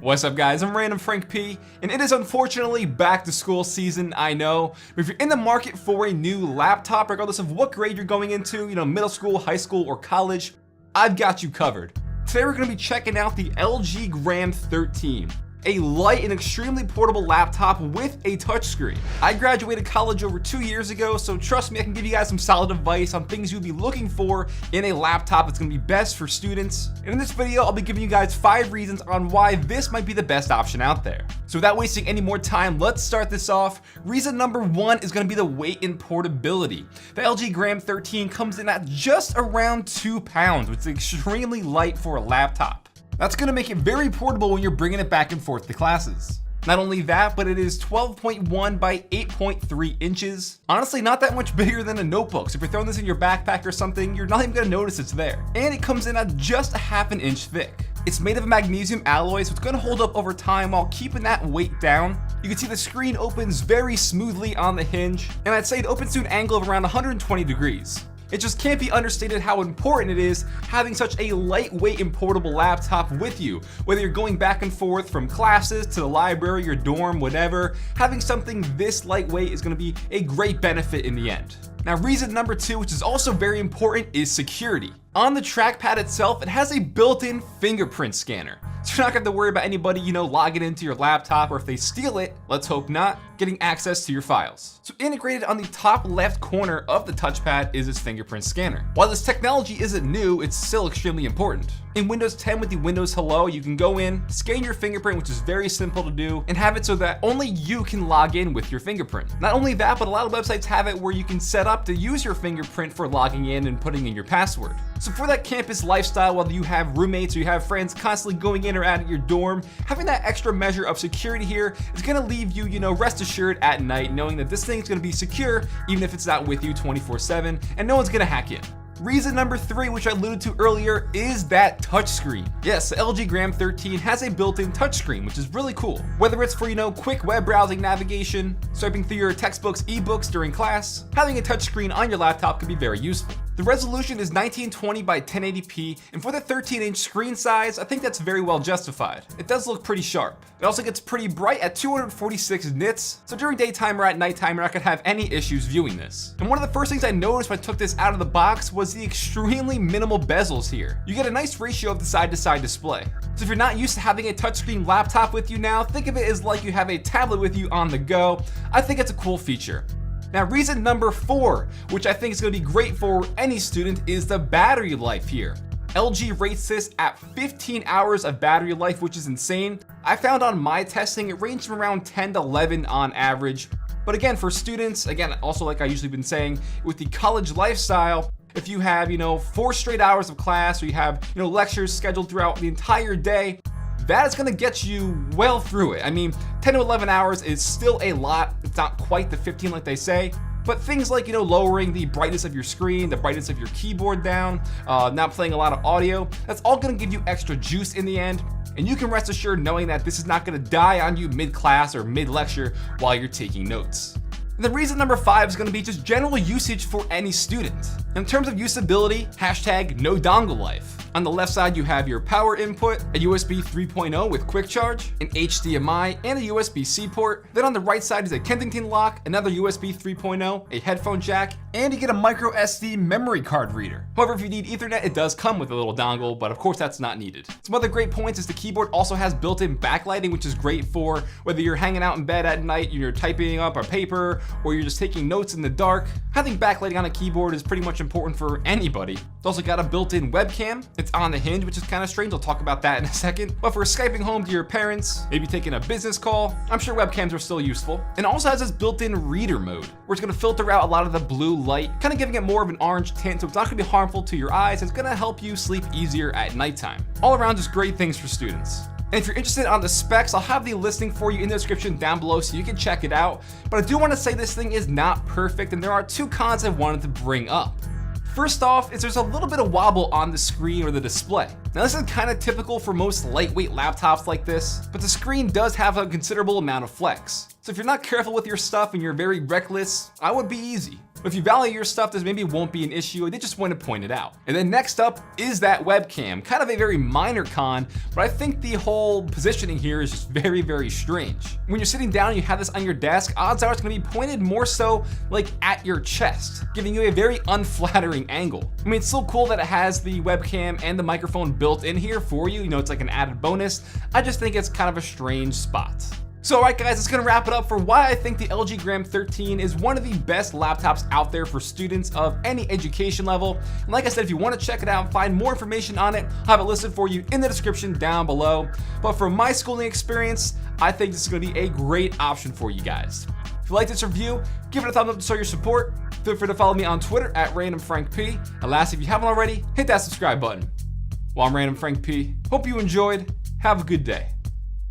What's up guys, I'm Random Frank P, and it is unfortunately back to school season, I know. But if you're in the market for a new laptop, regardless of what grade you're going into, middle school, high school, or college, I've got you covered. Today we're gonna be checking out the LG Gram 13. A light and extremely portable laptop with a touchscreen. I graduated college over 2 years ago, so trust me, I can give you guys some solid advice on things you'll be looking for in a laptop that's gonna be best for students. And in this video, I'll be giving you guys 5 reasons on why this might be the best option out there. So without wasting any more time, let's start this off. Reason number 1 is gonna be the weight and portability. The LG Gram 13 comes in at just around 2 pounds, which is extremely light for a laptop. That's gonna make it very portable when you're bringing it back and forth to classes. Not only that, but it is 12.1 by 8.3 inches. Honestly, not that much bigger than a notebook. So if you're throwing this in your backpack or something, you're not even gonna notice it's there. And it comes in at just a ½ inch thick. It's made of magnesium alloy, so it's gonna hold up over time while keeping that weight down. You can see the screen opens very smoothly on the hinge, and I'd say it opens to an angle of around 120 degrees. It just can't be understated how important it is having such a lightweight and portable laptop with you. Whether you're going back and forth from classes to the library, your dorm, whatever, having something this lightweight is gonna be a great benefit in the end. Now, reason number 2, which is also very important, is security. On the trackpad itself, it has a built-in fingerprint scanner. So you're not gonna have to worry about anybody, logging into your laptop, or if they steal it, let's hope not, getting access to your files. So integrated on the top left corner of the touchpad is this fingerprint scanner. While this technology isn't new, it's still extremely important. In Windows 10 with the Windows Hello, you can go in, scan your fingerprint, which is very simple to do, and have it so that only you can log in with your fingerprint. Not only that, but a lot of websites have it where you can set up to use your fingerprint for logging in and putting in your password. So for that campus lifestyle, whether you have roommates or you have friends constantly going in or out of your dorm, having that extra measure of security here is gonna leave you, rest assured at night, knowing that this thing's gonna be secure, even if it's not with you 24/7, and no one's gonna hack in. Reason number 3, which I alluded to earlier, is that touchscreen. Yes, the LG Gram 13 has a built-in touchscreen, which is really cool. Whether it's for, quick web browsing navigation, swiping through your textbooks, ebooks during class, having a touchscreen on your laptop can be very useful. The resolution is 1920 by 1080p, and for the 13-inch screen size, I think that's very well justified. It does look pretty sharp. It also gets pretty bright at 246 nits, so during daytime or at nighttime, you're not gonna have any issues viewing this. And one of the first things I noticed when I took this out of the box was the extremely minimal bezels here. You get a nice ratio of the side-to-side display. So if you're not used to having a touchscreen laptop with you now, think of it as like you have a tablet with you on the go. I think it's a cool feature. Now, reason number 4, which I think is gonna be great for any student, is the battery life here. LG rates this at 15 hours of battery life, which is insane. I found on my testing, it ranged from around 10 to 11 on average. But again, for students, also like I usually been saying, with the college lifestyle, if you have, 4 straight hours of class, or you have, lectures scheduled throughout the entire day, that is gonna get you well through it. 10 to 11 hours is still a lot. It's not quite the 15 like they say, but things like, lowering the brightness of your screen, the brightness of your keyboard down, not playing a lot of audio, that's all gonna give you extra juice in the end. And you can rest assured knowing that this is not gonna die on you mid-class or mid-lecture while you're taking notes. And the reason number 5 is gonna be just general usage for any student. In terms of usability, hashtag no dongle life. On the left side, you have your power input, a USB 3.0 with quick charge, an HDMI, and a USB-C port. Then on the right side is a Kensington lock, another USB 3.0, a headphone jack, and you get a micro SD memory card reader. However, if you need Ethernet, it does come with a little dongle, but of course that's not needed. Some other great points is the keyboard also has built-in backlighting, which is great for whether you're hanging out in bed at night, you're typing up a paper, or you're just taking notes in the dark. Having backlighting on a keyboard is pretty much important for anybody. It's also got a built-in webcam. It's on the hinge, which is kind of strange. I'll talk about that in a second. But for Skyping home to your parents, maybe taking a business call, I'm sure webcams are still useful. And it also has this built-in reader mode, where it's gonna filter out a lot of the blue light, kind of giving it more of an orange tint, so it's not gonna be harmful to your eyes. It's gonna help you sleep easier at nighttime. All around, just great things for students. And if you're interested on the specs, I'll have the listing for you in the description down below so you can check it out. But I do want to say this thing is not perfect, and there are 2 cons I wanted to bring up. First off, is there's a little bit of wobble on the screen or the display. Now this is kind of typical for most lightweight laptops like this, but the screen does have a considerable amount of flex. So if you're not careful with your stuff and you're very reckless, I would be easy. But if you value your stuff, this maybe won't be an issue. I did just want to point it out. And then next up is that webcam. Kind of a very minor con, but I think the whole positioning here is just very, very strange. When you're sitting down and you have this on your desk, odds are it's going to be pointed more so like at your chest, giving you a very unflattering angle. I mean, it's so cool that it has the webcam and the microphone built in here for you. You know, it's like an added bonus. I just think it's kind of a strange spot. So alright guys, that's gonna wrap it up for why I think the LG Gram 13 is one of the best laptops out there for students of any education level. And like I said, if you want to check it out and find more information on it, I'll have it listed for you in the description down below. But from my schooling experience, I think this is gonna be a great option for you guys. If you like this review, give it a thumbs up to show your support. Feel free to follow me on Twitter at RandomFrankP. And last, if you haven't already, hit that subscribe button. Well, I'm Random Frank P. Hope you enjoyed. Have a good day.